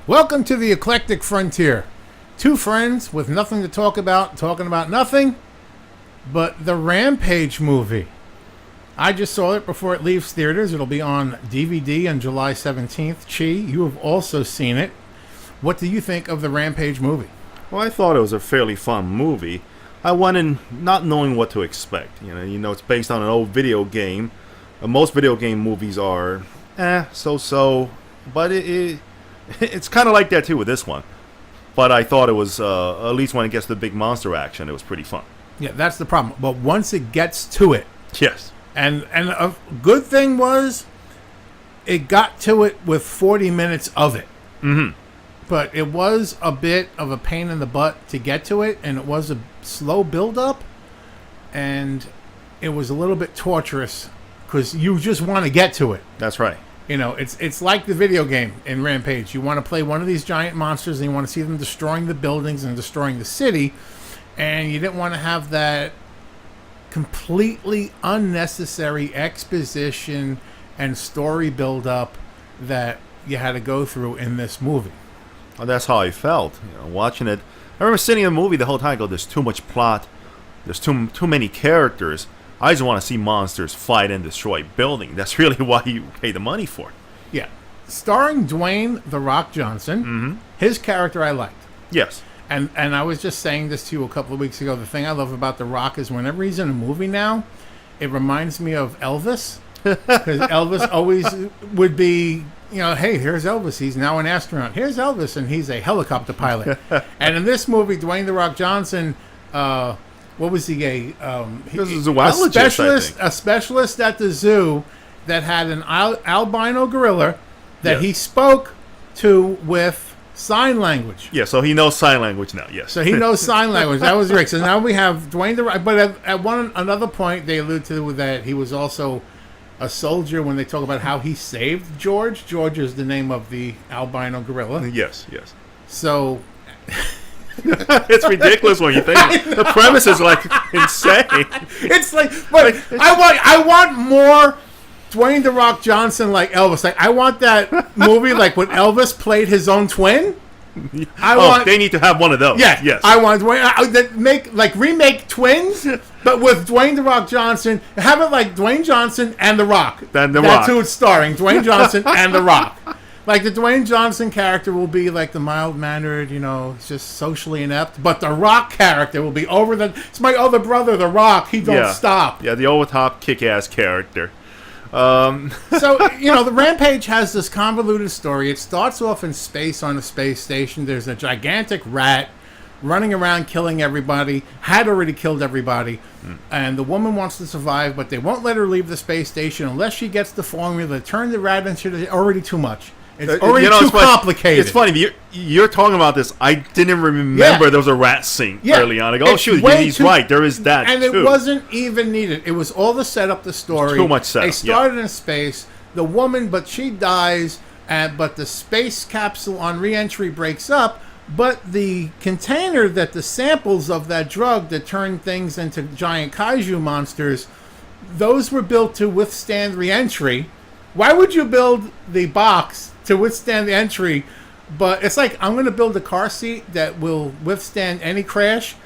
Welcome to the Eclectic Frontier. Two friends with nothing to talk about, talking about nothing but the Rampage movie. I just saw it before it leaves theaters. It'll be on DVD on July 17th. Chi, you have also seen it. What do you think of the Rampage movie? Well, I thought it was a fairly fun movie. I went in not knowing what to expect. You know, it's based on an old video game. Most video game movies are, so-so, but it's kind of like that too with this one. But I thought it was, at least when it gets to the big monster action, it was pretty fun. Yeah, that's the problem. But once it gets to it, yes. And a good thing was, it got to it with 40 minutes of it. Mm-hmm. But it was a bit of a pain in the butt to get to it, and it was a slow build-up, and it was a little bit torturous because you just want to get to it. That's right. You know, it's like the video game in Rampage. You want to play one of these giant monsters, and you want to see them destroying the buildings and destroying the city, and you didn't want to have that completely unnecessary exposition and story build-up that you had to go through in this movie. Well, that's how I felt, watching it. I remember sitting in the movie the whole time. I go, there's too much plot. There's too many characters. I just want to see monsters fight and destroy buildings. That's really what you pay the money for. Yeah. Starring Dwayne "The Rock" Johnson. Mm-hmm. His character I liked. Yes. And I was just saying this to you a couple of weeks ago. The thing I love about The Rock is whenever he's in a movie now, it reminds me of Elvis. Because Elvis always would be, hey, here's Elvis. He's now an astronaut. Here's Elvis, and he's a helicopter pilot. And in this movie, Dwayne "The Rock" Johnson, what was he? He was a zoologist, a specialist at the zoo that had an albino gorilla that he spoke to with sign language. Yeah, so he knows sign language now, yes. So he knows sign language. That was great. So now we have Dwayne "The Rock." But at another point, they allude to that he was also a soldier when they talk about how he saved George. George is the name of the albino gorilla. Yes. So it's ridiculous when you think the premise is like insane. It's like, but I want more Dwayne "The Rock" Johnson like Elvis. Like I want that movie like when Elvis played his own twin. They need to have one of those. Yeah, yes. I want Dwayne remake Twins, but with Dwayne "The Rock" Johnson. Have it like Dwayne Johnson and The Rock. That's who it's starring. Dwayne Johnson and The Rock. Like the Dwayne Johnson character will be like the mild-mannered, it's just socially inept. But the Rock character will be it's my other brother, The Rock. He don't stop. Yeah, the over-top kick-ass character. So, the Rampage has this convoluted story. It starts off in space on a space station. There's a gigantic rat running around killing everybody, had already killed everybody, and the woman wants to survive, but they won't let her leave the space station unless she gets the formula to turn the rat into already too much. It's already too complicated. It's funny. You're talking about this. I didn't remember there was a rat scene early on. I go, he's right. There is that, and too. It wasn't even needed. It was all the setup, the story. Too much setup. They started in space. The woman, but she dies, but the space capsule on re-entry breaks up, but the container that the samples of that drug that turned things into giant kaiju monsters, those were built to withstand re-entry. Why would you build the box to withstand the entry? But it's like, I'm going to build a car seat that will withstand any crash.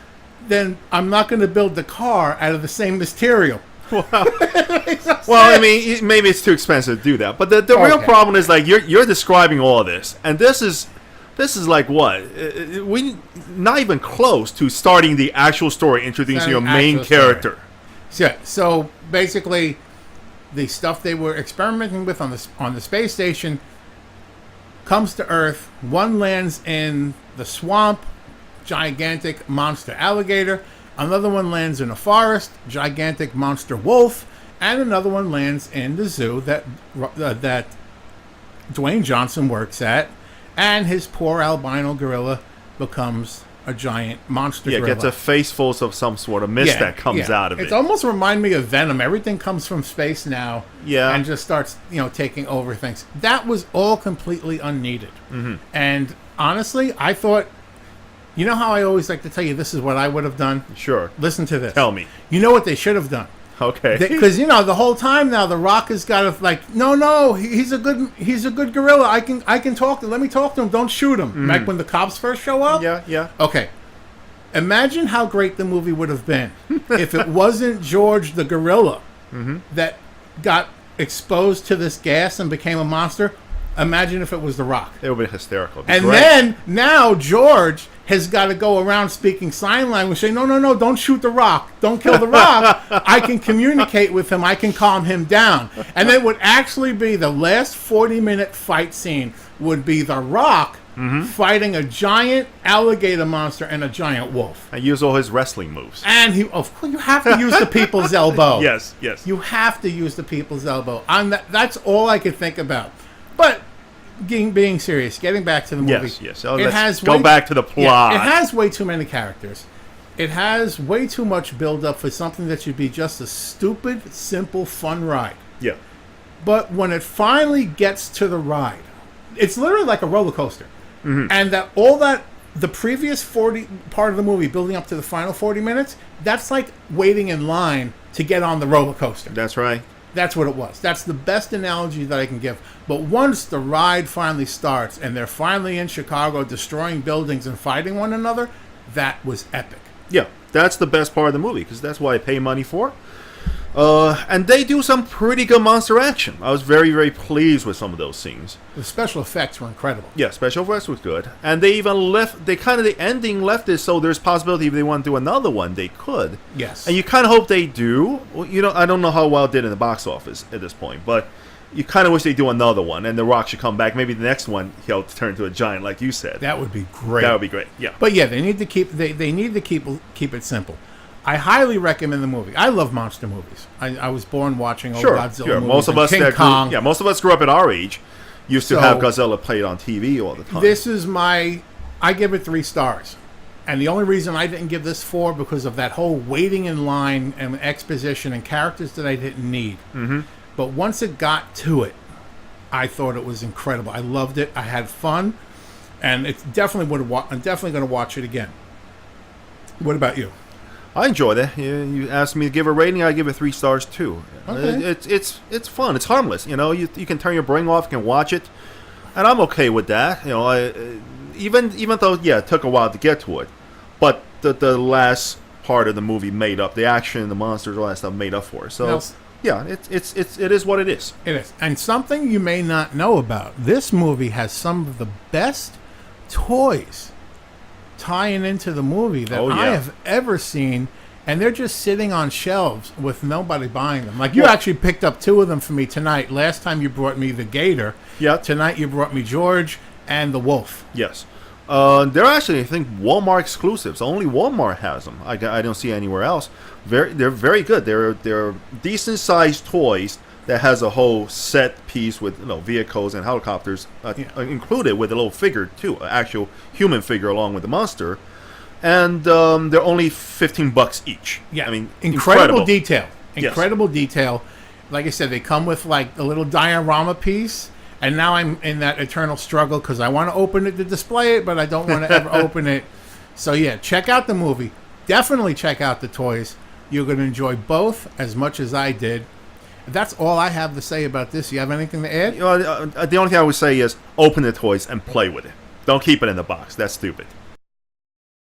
Then I'm not going to build the car out of the same material. Well, I mean, maybe it's too expensive to do that. But the real problem is like you're describing all of this, and this is like what? We not even close to starting the actual story, introducing your main character. Yeah. So basically, the stuff they were experimenting with on the space station comes to Earth. One lands in the swamp, gigantic monster alligator. Another one lands in a forest, gigantic monster wolf. And another one lands in the zoo that Dwayne Johnson works at. And his poor albino gorilla becomes a giant monster gorilla. Gets a face full of some sort of mist that comes out of it. It almost reminds me of Venom. Everything comes from space now, and just starts, taking over things. That was all completely unneeded. Mm-hmm. And honestly, I thought, how I always like to tell you, this is what I would have done. Sure. Listen to this. Tell me. You know what they should have done? Okay. Because the whole time now, The Rock has got to no, he's a good gorilla. I can talk to him. Let me talk to him. Don't shoot him. Like when the cops first show up. Yeah. Okay. Imagine how great the movie would have been if it wasn't George the gorilla that got exposed to this gas and became a monster. Imagine if it was The Rock. It would be hysterical. And then now George has got to go around speaking sign language, saying, no, don't shoot The Rock. Don't kill The Rock. I can communicate with him. I can calm him down. And it would actually be the last 40-minute fight scene would be The Rock fighting a giant alligator monster and a giant wolf. And use all his wrestling moves. And of course, you have to use the people's elbow. Yes. You have to use the people's elbow. That's all I could think about. But being serious, getting back to the movie. Yes. Let's go back to the plot. Yeah, it has way too many characters. It has way too much build-up for something that should be just a stupid, simple, fun ride. Yeah. But when it finally gets to the ride, it's literally like a roller coaster. And the previous 40 part of the movie building up to the final 40 minutes, that's like waiting in line to get on the roller coaster. That's right. That's what it was. That's the best analogy that I can give. But once the ride finally starts and they're finally in Chicago destroying buildings and fighting one another, that was epic. Yeah, that's the best part of the movie because that's what I pay money for. And they do some pretty good monster action. I was very, very pleased with some of those scenes. The special effects were incredible. Yeah, special effects was good. And they even the ending left it so there's possibility if they want to do another one, they could. Yes. And you kind of hope they do. Well, I don't know how well it did in the box office at this point, but you kind of wish they do another one and The Rock should come back. Maybe the next one he'll turn into a giant like you said. That would be great. That would be great, yeah. But yeah, they need to keep it simple. I highly recommend the movie. I love monster movies. I was born watching old Godzilla movies. Most of us King Kong. Most of us grew up at our age. Used to have Godzilla played on TV all the time. This is I give it 3 stars. And the only reason I didn't give this 4 because of that whole waiting in line and exposition and characters that I didn't need. But once it got to it, I thought it was incredible. I loved it. I had fun. And it's definitely I'm definitely going to watch it again. What about you? I enjoyed it. You asked me to give a rating. I give it 3 stars too. Okay. It's fun. It's harmless. You can turn your brain off. You can watch it, and I'm okay with that. Even though it took a while to get to it, but the last part of the movie made up the action, the monsters, all that stuff made up for it. So it is what it is. It is. And something you may not know about: this movie has some of the best toys tying into the movie that I have ever seen, and they're just sitting on shelves with nobody buying them. Like you actually picked up 2 of them for me tonight. Last time you brought me the gator. Yeah. Tonight you brought me George and the wolf. Yes. They're actually, I think, Walmart exclusives. Only Walmart has them. I don't see anywhere else. They're very good. They're decent sized toys that has a whole set piece with vehicles and helicopters included with a little figure too, an actual human figure along with the monster, and they're only $15 each. Yeah, I mean, incredible detail. Yes. Incredible detail. Like I said, they come with like a little diorama piece, and now I'm in that eternal struggle because I want to open it to display it, but I don't want to ever open it. So yeah, check out the movie. Definitely check out the toys. You're going to enjoy both as much as I did. That's all I have to say about this. You have anything to add? The only thing I would say is open the toys and play with it. Don't keep it in the box. That's stupid.